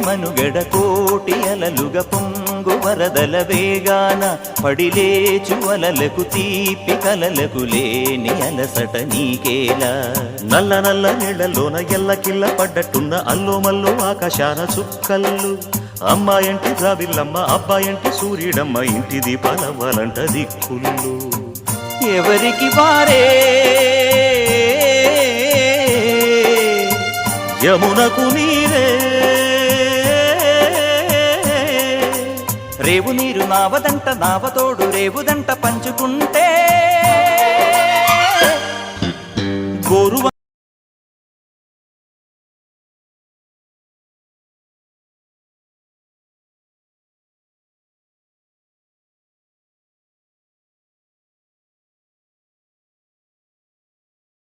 మనుగడ కోటి అలలుగా పొంగు వరదల వేగాన పడిలేచు అలలకు తీపి కలలకు లేని అలసట నీకేలా నల్ల నల్ల నీళ్లలోన ఎల్లకిల్ల పడ్డట్టున్న అల్లో మల్లో ఆకాశాన చుక్కల్లు అమ్మాయంటి రావిల్లమ్మ అబ్బాయంటి సూర్యుడమ్మ ఇంటి దీపాలవ్వాలంట దిక్కులు ఎవరికి వారే యమునకు నీరే రేవు నీరు నావదంట నావతోడు రేవుదంట పంచుకుంటే గోరువ